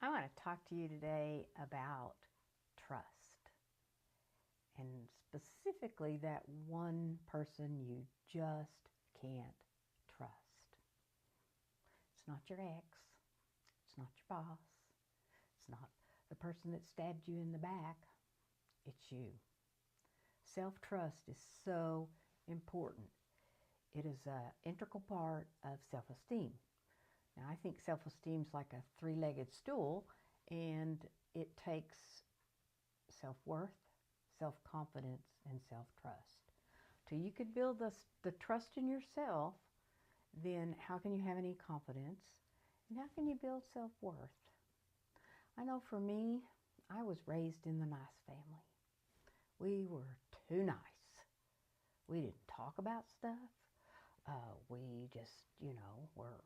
I want to talk to you today about trust, and specifically that one person you just can't trust. It's not your ex, it's not your boss, it's not the person that stabbed you in the back, it's you. Self-trust is so important. It is an integral part of self-esteem. Now, I think self-esteem is like a three-legged stool, and it takes self-worth, self-confidence, and self-trust. Till you could build the trust in yourself, then how can you have any confidence? And how can you build self-worth? I know for me, I was raised in the nice family. We were too nice. We didn't talk about stuff. We just, were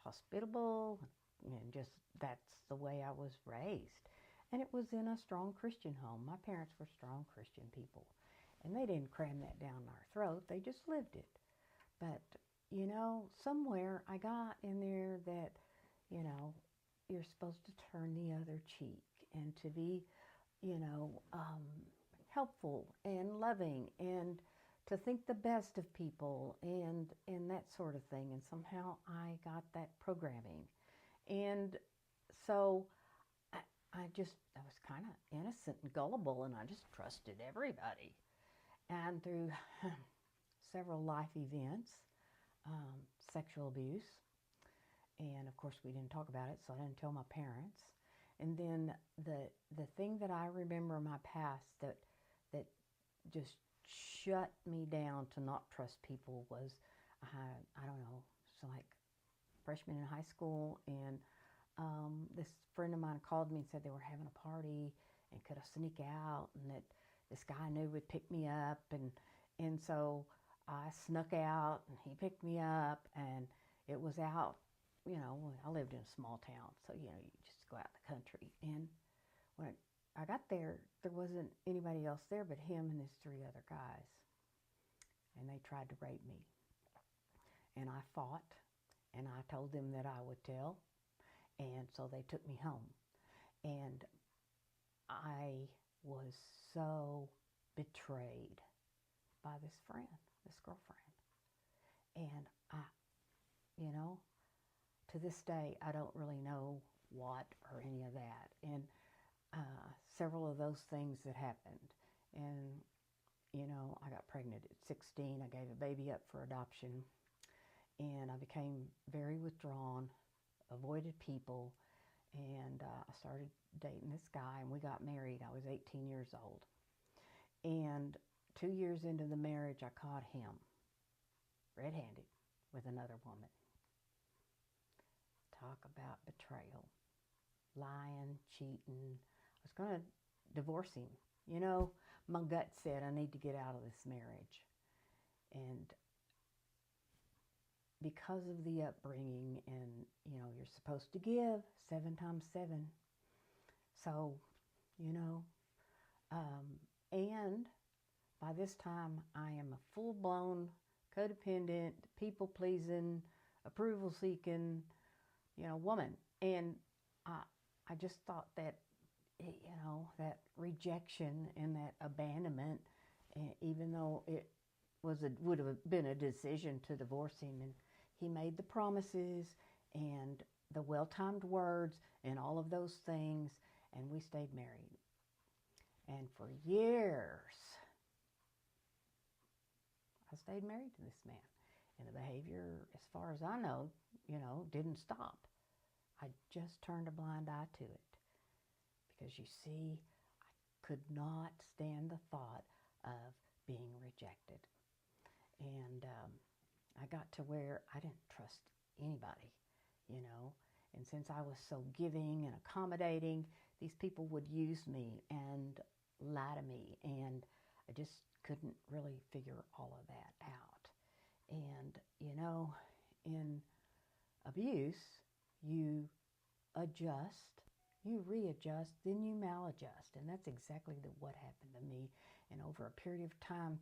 hospitable, and just that's the way I was raised. And it was in a strong Christian home. My parents were strong Christian people, and they didn't cram that down our throat. They just lived it. But somewhere I got in there that you're supposed to turn the other cheek and to be helpful and loving and to think the best of people and that sort of thing. And somehow I got that programming. And so I was kind of innocent and gullible, and I just trusted everybody. And through several life events, sexual abuse, and of course we didn't talk about it, so I didn't tell my parents. And then the thing that I remember in my past that just shut me down to not trust people was, I don't know, so like freshman in high school, and this friend of mine called me and said they were having a party and could I sneak out, and that this guy I knew would pick me up, and so I snuck out and he picked me up, and it was out, I lived in a small town, so you just go out in the country. And when I got there, there wasn't anybody else there but him and his three other guys, and they tried to rape me. And I fought, and I told them that I would tell, and so they took me home. And I was so betrayed by this girlfriend. And to this day, I don't really know what or any of that. And several of those things that happened. And, I got pregnant at 16. I gave a baby up for adoption. And I became very withdrawn, avoided people. And I started dating this guy, and we got married. I was 18 years old. And 2 years into the marriage, I caught him red-handed with another woman. Talk about betrayal. Lying, cheating. I was going to divorce him. My gut said I need to get out of this marriage. And because of the upbringing, and you're supposed to give 7 times 7. So, and by this time I am a full-blown codependent, people-pleasing, approval-seeking, woman. And I just thought that, that rejection and that abandonment, even though it would have been a decision to divorce him, and he made the promises and the well-timed words and all of those things, and we stayed married. And for years, I stayed married to this man. And the behavior, as far as I know, didn't stop. I just turned a blind eye to it. Because you see, I could not stand the thought of being rejected. And I got to where I didn't trust anybody, And since I was so giving and accommodating, these people would use me and lie to me. And I just couldn't really figure all of that out. And, in abuse, you adjust, you readjust, then you maladjust. And that's exactly what happened to me. And over a period of time,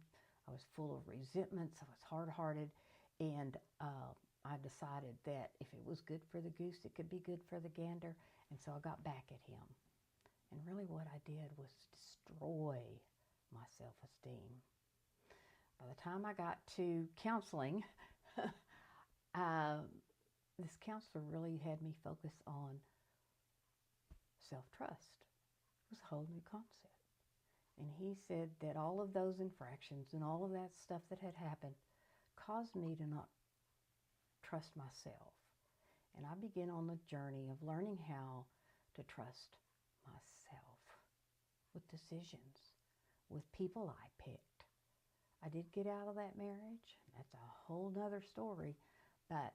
I was full of resentments. I was hard-hearted. And I decided that if it was good for the goose, it could be good for the gander. And so I got back at him. And really what I did was destroy my self-esteem. By the time I got to counseling, this counselor really had me focus on self-trust. It was a whole new concept. And he said that all of those infractions and all of that stuff that had happened caused me to not trust myself. And I began on the journey of learning how to trust myself with decisions, with people I picked. I did get out of that marriage. That's a whole nother story. But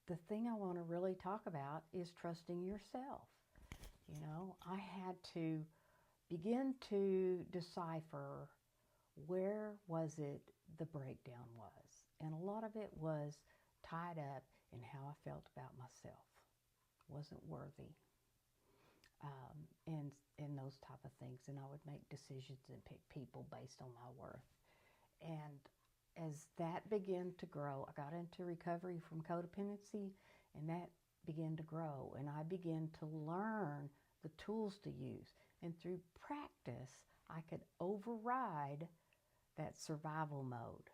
the thing I want to really talk about is trusting yourself. You know, I had to begin to decipher where was it the breakdown was. And a lot of it was tied up in how I felt about myself. Wasn't worthy. And those type of things. And I would make decisions and pick people based on my worth. And as that began to grow, I got into recovery from codependency, and that began to grow. And I began to learn the tools to use. And through practice, I could override that survival mode.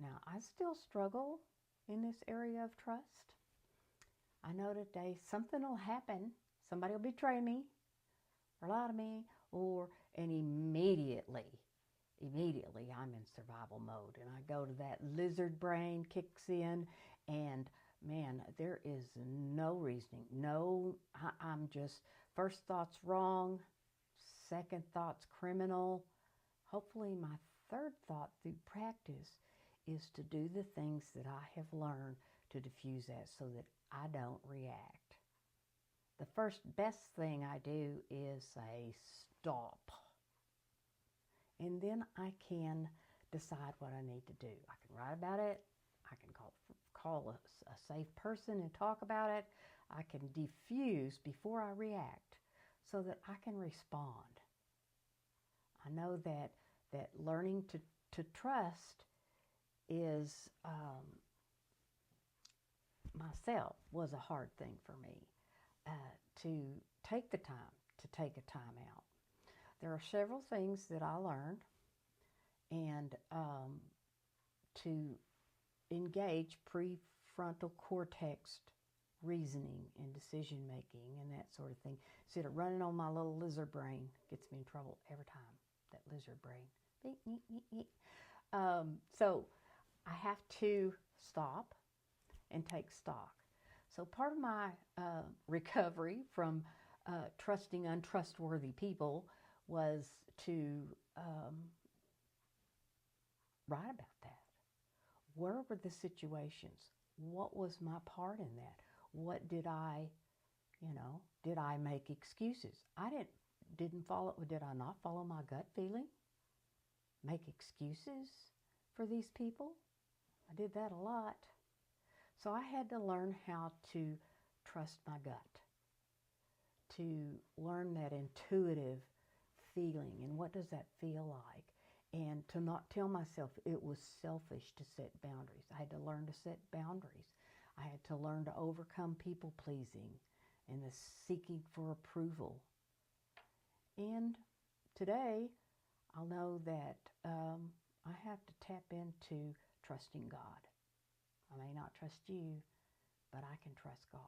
Now, I still struggle in this area of trust. I know today something will happen. Somebody will betray me or lie to me, and immediately I'm in survival mode. And I go to that lizard brain kicks in, and man, there is no reasoning. No, I'm just, first thought's wrong, second thought's criminal. Hopefully my third thought through practice is to do the things that I have learned to diffuse that so that I don't react. The first best thing I do is say stop. And then I can decide what I need to do. I can write about it. I can call a safe person and talk about it. I can diffuse before I react so that I can respond. I know that learning to trust is myself was a hard thing for me to take the time to take a time out. There are several things that I learned, and to engage prefrontal cortex reasoning and decision making and that sort of thing. Instead of running on my little lizard brain, gets me in trouble every time, that lizard brain. So I have to stop and take stock. So part of my recovery from trusting untrustworthy people was to write about that. Where were the situations? What was my part in that? What did I make excuses? Did I not follow my gut feeling? Make excuses for these people? I did that a lot. So I had to learn how to trust my gut, to learn that intuitive feeling and what does that feel like, and to not tell myself it was selfish to set boundaries. I had to learn to set boundaries. I had to learn to overcome people pleasing and the seeking for approval. And today, I'll know that I have to tap into trusting God. I may not trust you, but I can trust God.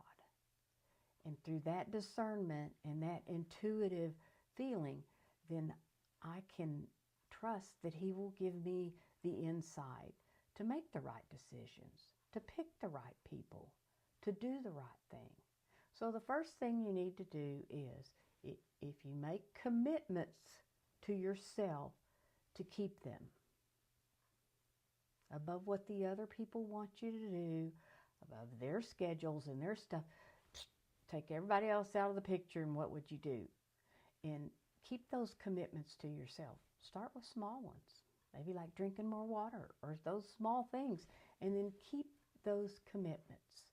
And through that discernment and that intuitive feeling, then I can trust that He will give me the insight to make the right decisions, to pick the right people, to do the right thing. So the first thing you need to do is, if you make commitments to yourself, to keep them above what the other people want you to do, above their schedules and their stuff. Take everybody else out of the picture, and what would you do? And keep those commitments to yourself. Start with small ones, maybe like drinking more water or those small things, and then keep those commitments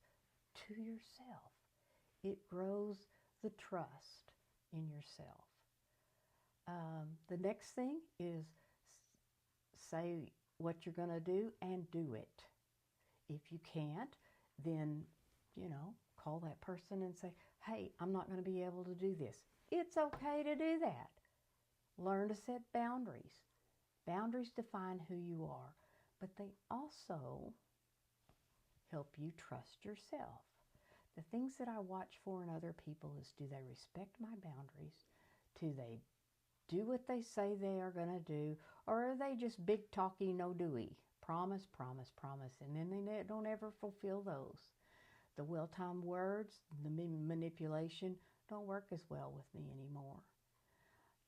to yourself. It grows the trust in yourself. The next thing is say what you're going to do and do it. If you can't, then, call that person and say, hey, I'm not going to be able to do this. It's okay to do that. Learn to set boundaries. Boundaries define who you are, but they also help you trust yourself. The things that I watch for in other people is, do they respect my boundaries? Do they do what they say they are going to do? Or are they just big talky, no doey? Promise, promise, promise. And then they don't ever fulfill those. The well-timed words, the manipulation don't work as well with me anymore.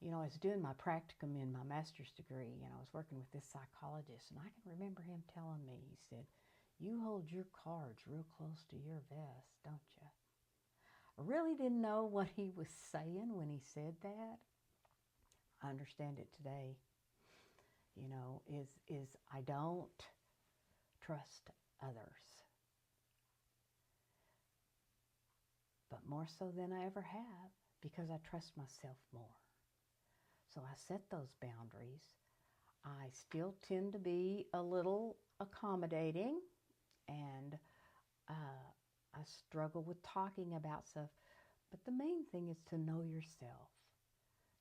I was doing my practicum in my master's degree, and I was working with this psychologist, and I can remember him telling me, he said, you hold your cards real close to your vest, don't you? I really didn't know what he was saying when he said that. I understand it today. Is I don't trust others. But more so than I ever have, because I trust myself more. So I set those boundaries. I still tend to be a little accommodating, and I struggle with talking about stuff. But the main thing is to know yourself,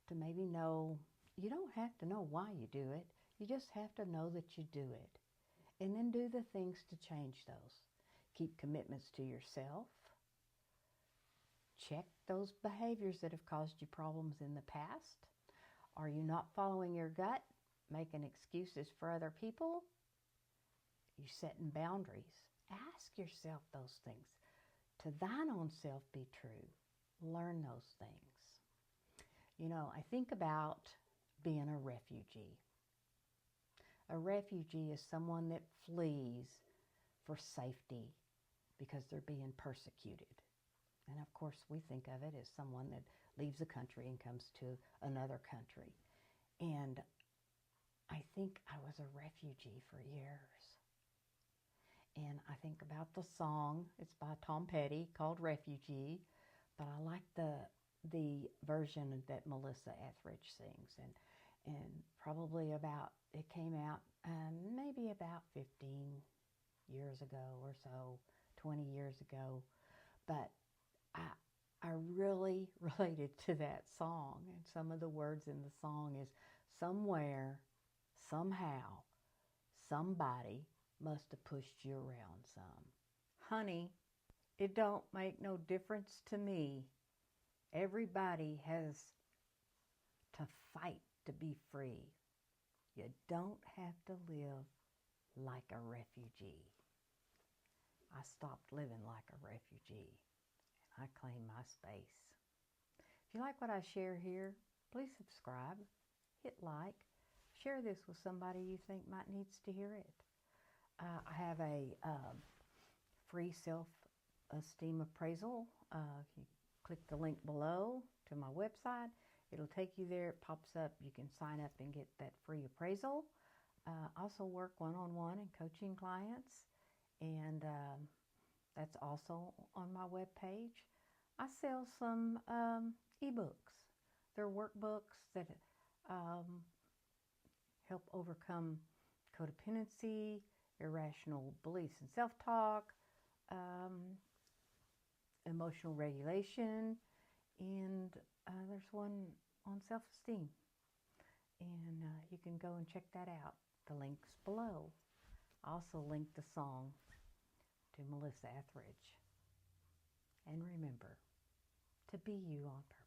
to maybe know, you don't have to know why you do it. You just have to know that you do it. And then do the things to change those. Keep commitments to yourself. Check those behaviors that have caused you problems in the past. Are you not following your gut? Making excuses for other people? You setting boundaries. Ask yourself those things. To thine own self be true. Learn those things. I think about being a refugee. A refugee is someone that flees for safety because they're being persecuted. And of course, we think of it as someone that leaves the country and comes to another country. And I think I was a refugee for years. And I think about the song, it's by Tom Petty, called Refugee, but I like the version that Melissa Etheridge sings. And probably it came out maybe about 15 years ago or so, 20 years ago. But I really related to that song. And some of the words in the song is, somewhere, somehow, somebody must have pushed you around some. Honey, it don't make no difference to me. Everybody has to fight to be free. You don't have to live like a refugee. I stopped living like a refugee. I claim my space. If you like what I share here, please subscribe, hit like, share this with somebody you think might needs to hear it. I have a free self-esteem appraisal. You click the link below to my website. It'll take you there. It pops up. You can sign up and get that free appraisal. Also work one-on-one and coaching clients. And that's also on my webpage. I sell some ebooks. They're workbooks that help overcome codependency, irrational beliefs and self-talk, emotional regulation, and there's one on self-esteem. And you can go and check that out. The link's below. I also linked the song to Melissa Etheridge. And remember to be you on purpose.